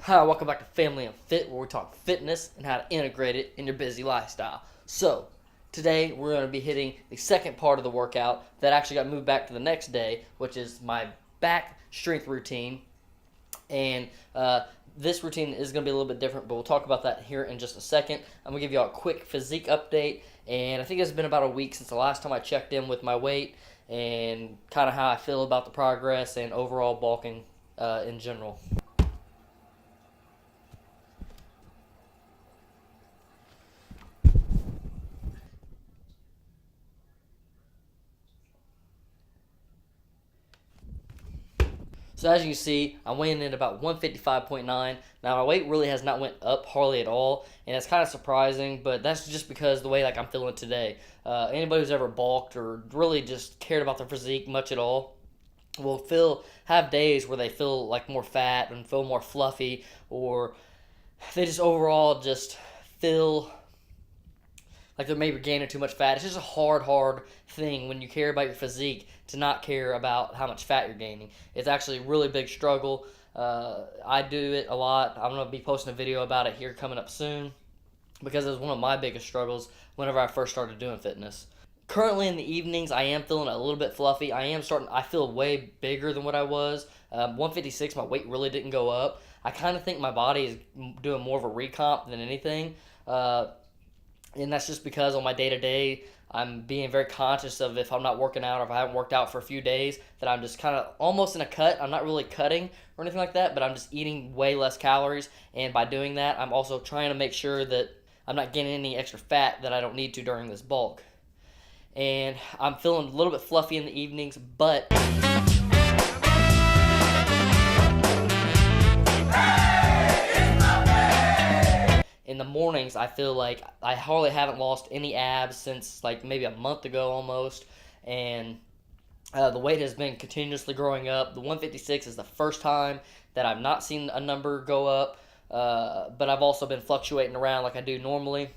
Hi, welcome back to Family and Fit, where we talk fitness and how to integrate it in your busy lifestyle. So, today we're going to be hitting the second part of the workout that actually got moved back to the next day, which is my back strength routine. And this routine is going to be a little bit different, but we'll talk about that here in just a second. I'm going to give you all a quick physique update, and I think it's been about a week since the last time I checked in with my weight and kind of how I feel about the progress and overall bulking in general. So as you can see, I'm weighing in at about 155.9. Now my weight really has not went up hardly at all, and it's kind of surprising, but that's just because the way I'm feeling today. Anybody who's ever bulked or really just cared about their physique much at all will have days where they feel like more fat and feel more fluffy, or they just overall just feel like they're maybe gaining too much fat. It's just a hard thing when you care about your physique to not care about how much fat you're gaining. It's actually a really big struggle. I do it a lot. I'm going to be posting a video about it here coming up soon because it was one of my biggest struggles whenever I first started doing fitness. Currently in the evenings, I am feeling a little bit fluffy. I feel way bigger than what I was. 156, my weight really didn't go up. I kind of think my body is doing more of a recomp than anything. And that's just because on my day-to-day, I'm being very conscious of if I'm not working out or if I haven't worked out for a few days, that I'm just kind of almost in a cut. I'm not really cutting or anything like that, but I'm just eating way less calories. And by doing that, I'm also trying to make sure that I'm not gaining any extra fat that I don't need to during this bulk. And I'm feeling a little bit fluffy in the evenings, but in the mornings, I feel like I hardly haven't lost any abs since like maybe a month ago almost, and the weight has been continuously growing up. The 156 is the first time that I've not seen a number go up, but I've also been fluctuating around like I do normally,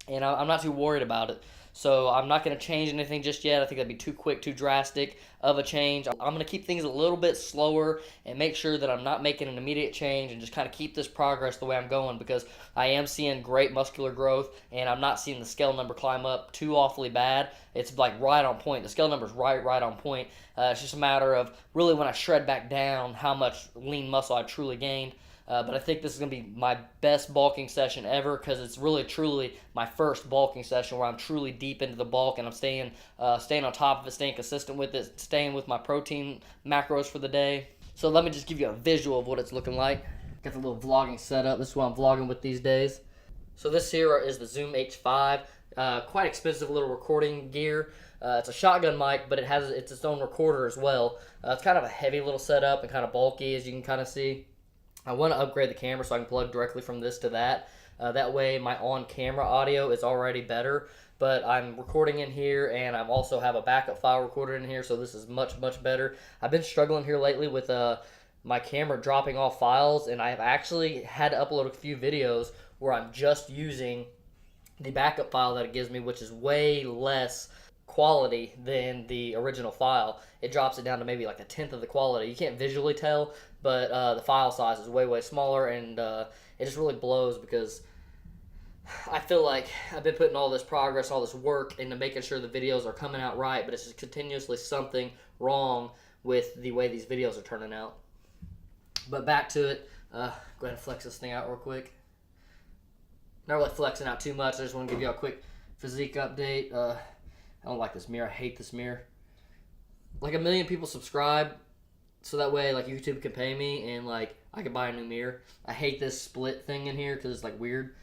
and I'm not too worried about it. So I'm not going to change anything just yet. I think that'd be too quick, too drastic of a change. I'm going to keep things a little bit slower and make sure that I'm not making an immediate change and just kind of keep this progress the way I'm going, because I am seeing great muscular growth and I'm not seeing the scale number climb up too awfully bad. It's like right on point. The scale number's right on point. It's just a matter of really when I shred back down how much lean muscle I truly gained. But I think this is going to be my best bulking session ever, because it's really truly my first bulking session where I'm truly deep into the bulk and I'm staying on top of it, staying consistent with it, staying with my protein macros for the day. So let me just give you a visual of what it's looking like. Got the little vlogging setup. This is what I'm vlogging with these days. So this here is the Zoom H5. Quite expensive little recording gear. It's a shotgun mic, but it's its own recorder as well. It's kind of a heavy little setup and kind of bulky, as you can kind of see. I want to upgrade the camera so I can plug directly from this to that. That way my on-camera audio is already better, but I'm recording in here and I also have a backup file recorded in here, so this is much better. I've been struggling here lately with my camera dropping off files, and I've actually had to upload a few videos where I'm just using the backup file that it gives me, which is way less quality than the original file. It drops it down to maybe like a tenth of the quality. You can't visually tell, but the file size is way smaller, and it just really blows because I feel like I've been putting all this progress, all this work into making sure the videos are coming out right, but it's just continuously something wrong with the way these videos are turning out. But back to it. Go ahead and flex this thing out real quick. Not really flexing out too much. I just want to give you a quick physique update. I don't like this mirror. I hate this mirror. Like 1 million people subscribe, so that way like YouTube can pay me and like I can buy a new mirror. I hate this split thing in here because it's like weird.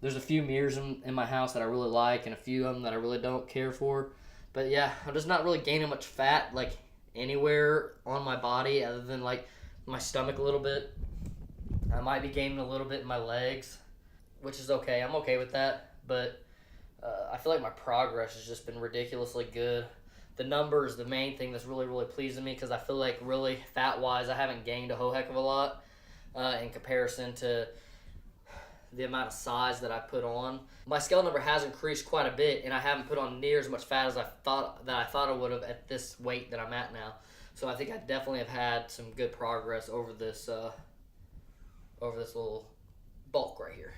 There's a few mirrors in my house that I really like and a few of them that I really don't care for. But yeah, I'm just not really gaining much fat like anywhere on my body other than like my stomach a little bit. I might be gaining a little bit in my legs, which is okay. I'm okay with that, but I feel like my progress has just been ridiculously good. The number is the main thing that's really pleasing me, because I feel like really fat-wise I haven't gained a whole heck of a lot in comparison to the amount of size that I put on. My scale number has increased quite a bit, and I haven't put on near as much fat as I thought I would have at this weight that I'm at now. So I think I definitely have had some good progress over this over this little bulk right here.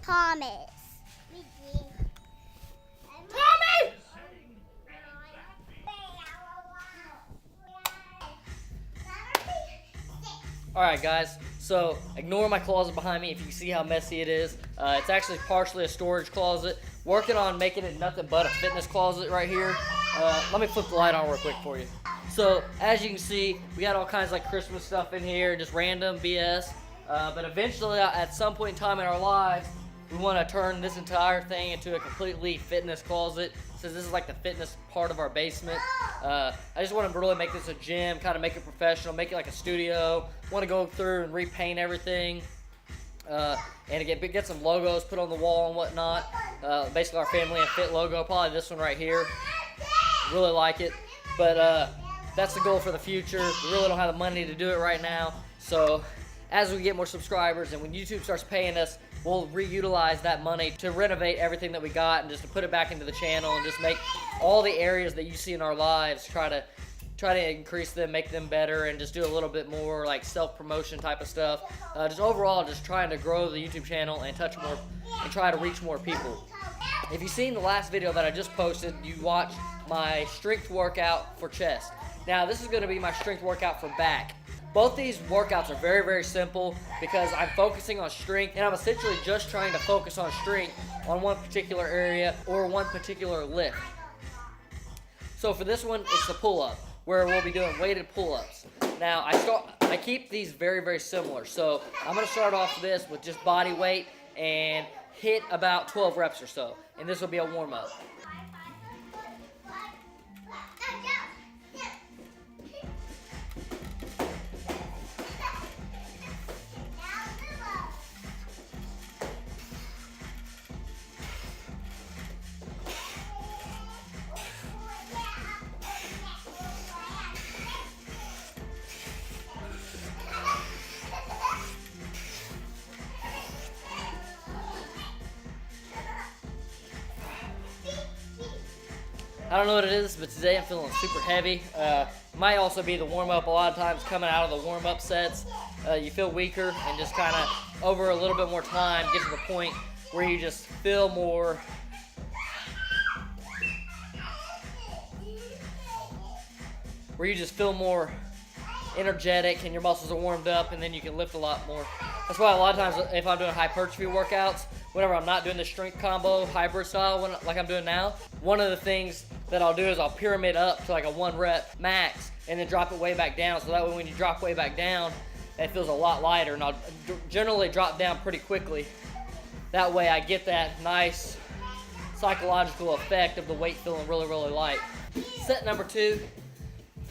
Thomas. Tommy! Alright guys, so ignore my closet behind me if you see how messy it is. It's actually partially a storage closet. Working on making it nothing but a fitness closet right here. Let me flip the light on real quick for you. So as you can see, we got all kinds of like Christmas stuff in here, just random BS. But eventually at some point in time in our lives, we want to turn this entire thing into a completely fitness closet, since this is like the fitness part of our basement. I just want to really make this a gym, kind of make it professional, make it like a studio. Want to go through and repaint everything, and get some logos put on the wall and whatnot. Basically our Family and Fit logo, probably this one right here. Really like it, but that's the goal for the future. We really don't have the money to do it right now, so as we get more subscribers and when YouTube starts paying us, we'll reutilize that money to renovate everything that we got and just to put it back into the channel and just make all the areas that you see in our lives, try to increase them, make them better, and just do a little bit more like self-promotion type of stuff. Just overall, just trying to grow the YouTube channel and touch more and try to reach more people. If you've seen the last video that I just posted, you watched my strength workout for chest. Now this is going to be my strength workout for back. Both these workouts are very, very simple because I'm focusing on strength, and I'm essentially just trying to focus on strength on one particular area or one particular lift. So for this one, it's the pull-up, where we'll be doing weighted pull-ups. Now I keep these very, very similar. So I'm going to start off this with just body weight and hit about 12 reps or so, and this will be a warm-up. I don't know what it is, but today I'm feeling super heavy. Might also be the warm-up. A lot of times coming out of the warm-up sets, you feel weaker, and just kind of over a little bit more time get to the point where you just feel more energetic and your muscles are warmed up, and then you can lift a lot more. That's why a lot of times if I'm doing hypertrophy workouts, whenever I'm not doing the strength combo hybrid style like I'm doing now, one of the things that I'll do is I'll pyramid up to like a 1 rep max and then drop it way back down, so that way when you drop way back down, it feels a lot lighter, and I'll generally drop down pretty quickly. That way I get that nice psychological effect of the weight feeling really, really light. Set number 2,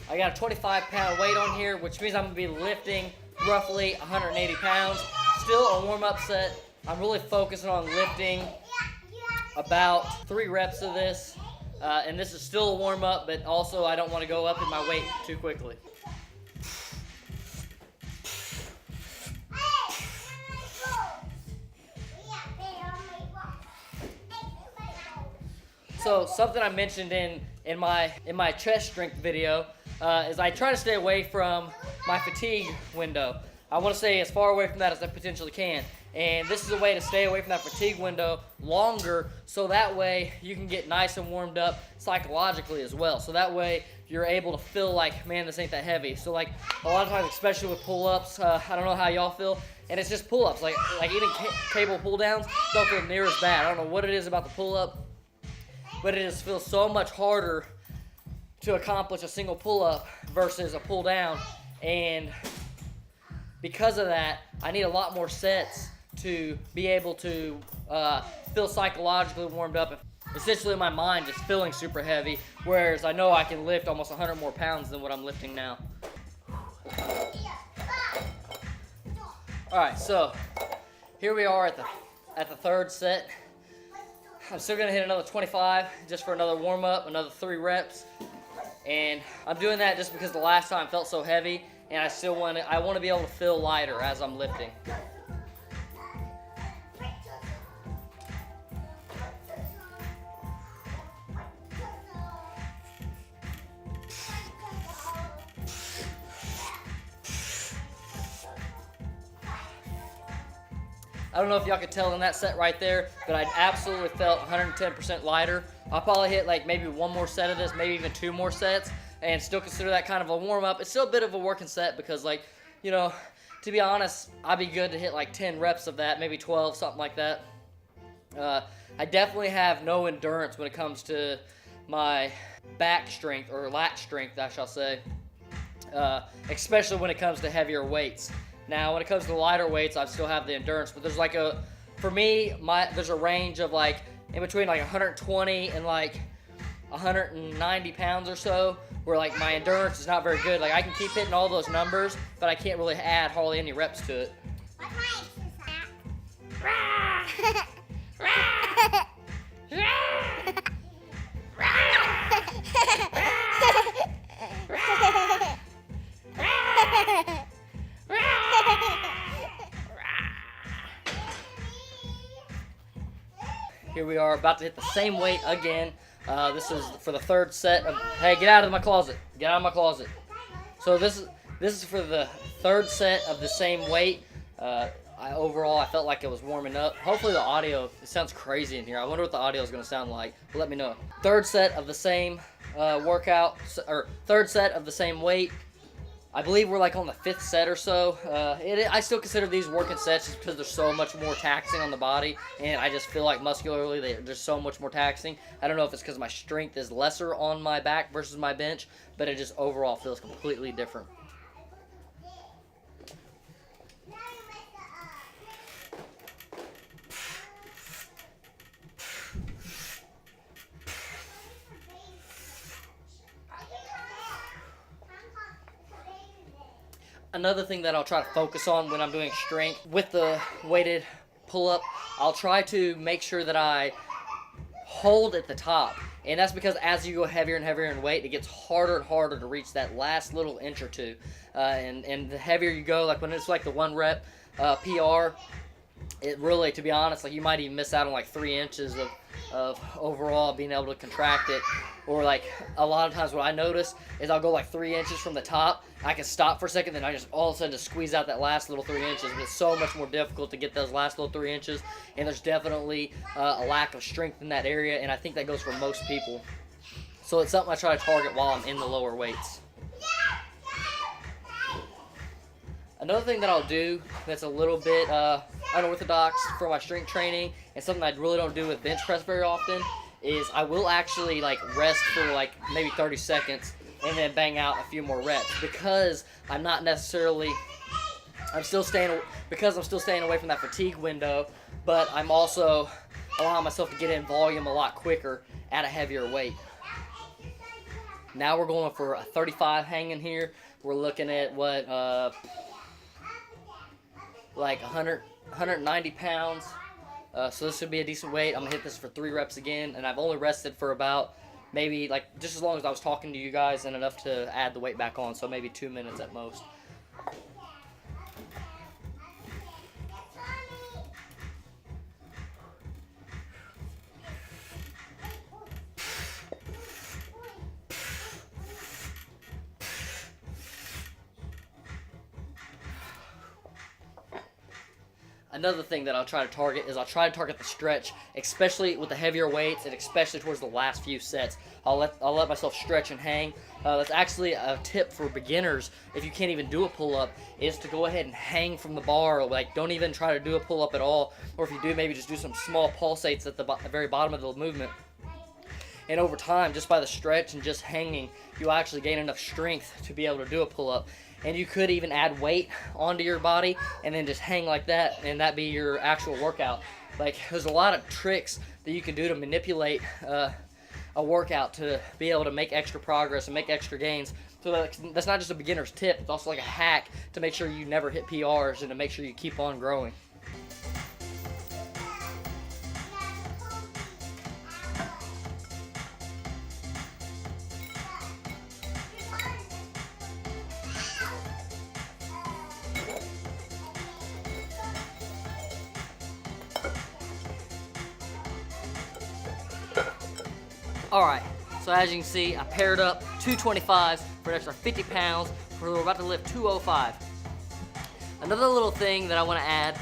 I got a 25-pound weight on here, which means I'm going to be lifting roughly 180 pounds. Still a warm-up set. I'm really focusing on lifting about 3 reps of this. And this is still a warm-up, but also I don't want to go up in my weight too quickly. So something I mentioned in my chest strength video is I try to stay away from my fatigue window. I want to stay as far away from that as I potentially can. And this is a way to stay away from that fatigue window longer, so that way you can get nice and warmed up psychologically as well. So that way you're able to feel like, man, this ain't that heavy. So like a lot of times, especially with pull-ups, I don't know how y'all feel, and it's just pull-ups. Like even cable pull-downs don't feel near as bad. I don't know what it is about the pull-up, but it just feels so much harder to accomplish a single pull-up versus a pull-down. And because of that, I need a lot more sets to be able to feel psychologically warmed up. Essentially my mind just feeling super heavy, whereas I know I can lift almost 100 more pounds than what I'm lifting now. Alright, so here we are at the 3rd set. I'm still gonna hit another 25 just for another warm-up, another 3 reps. And I'm doing that just because the last time felt so heavy, and I want to be able to feel lighter as I'm lifting. I don't know if y'all could tell in that set right there, but I absolutely felt 110% lighter. I'll probably hit like maybe one more set of this, maybe even 2 more sets, and still consider that kind of a warm-up. It's still a bit of a working set because, like, you know, to be honest, I'd be good to hit like 10 reps of that, maybe 12, something like that. I definitely have no endurance when it comes to my back strength, or lat strength, I shall say, especially when it comes to heavier weights. Now, when it comes to lighter weights, I still have the endurance, but there's like for me, there's a range of like in between like 120 and like 190 pounds or so, where like my endurance is not very good. Like I can keep hitting all those numbers, but I can't really add hardly any reps to it. Here we are about to hit the same weight again. This is for the 3rd set of, hey, get out of my closet. Get out of my closet. So this is for the 3rd set of the same weight. Overall, I felt like it was warming up. Hopefully the audio, it sounds crazy in here. I wonder what the audio is going to sound like. Let me know. 3rd set of the same workout, or 3rd set of the same weight. I believe we're like on the 5th set or so. I still consider these working sets just because there's so much more taxing on the body, and I just feel like muscularly there's so much more taxing. I don't know if it's because my strength is lesser on my back versus my bench, but it just overall feels completely different. Another thing that I'll try to focus on when I'm doing strength with the weighted pull-up, I'll try to make sure that I hold at the top. And that's because as you go heavier and heavier in weight, it gets harder and harder to reach that last little inch or two. And the heavier you go, like when it's like the 1 rep PR, it really, to be honest, like you might even miss out on like 3 inches of overall being able to contract it. Or like a lot of times what I notice is I'll go like 3 inches from the top, I can stop for a second, then I just all of a sudden just squeeze out that last little 3 inches. But it's so much more difficult to get those last little 3 inches, and there's definitely a lack of strength in that area, and I think that goes for most people. So it's something I try to target while I'm in the lower weights. Another thing that I'll do that's a little bit unorthodox for my strength training, and something I really don't do with bench press very often, is I will actually like rest for like maybe 30 seconds and then bang out a few more reps, because I'm still staying away from that fatigue window, but I'm also allowing myself to get in volume a lot quicker at a heavier weight. Now we're going for a 35 hanging here. We're looking at what, like 190 pounds. So this should be a decent weight. I'm going to hit this for 3 reps again, and I've only rested for about maybe like just as long as I was talking to you guys and enough to add the weight back on, so maybe 2 minutes at most. Another thing that I'll try to target is I'll try to target the stretch, especially with the heavier weights and especially towards the last few sets. I'll let myself stretch and hang. That's actually a tip for beginners if you can't even do a pull-up, is to go ahead and hang from the bar. Like, don't even try to do a pull-up at all, or if you do, maybe just do some small pulsates at the very bottom of the movement. And over time, just by the stretch and just hanging, you'll actually gain enough strength to be able to do a pull-up. And you could even add weight onto your body and then just hang like that, and that be your actual workout. Like, there's a lot of tricks that you can do to manipulate a workout to be able to make extra progress and make extra gains. So that's not just a beginner's tip, it's also like a hack to make sure you never hit PRs and to make sure you keep on growing. Alright, so as you can see, I paired up 225s for an extra 50 pounds. We're about to lift 205. Another little thing that I want to add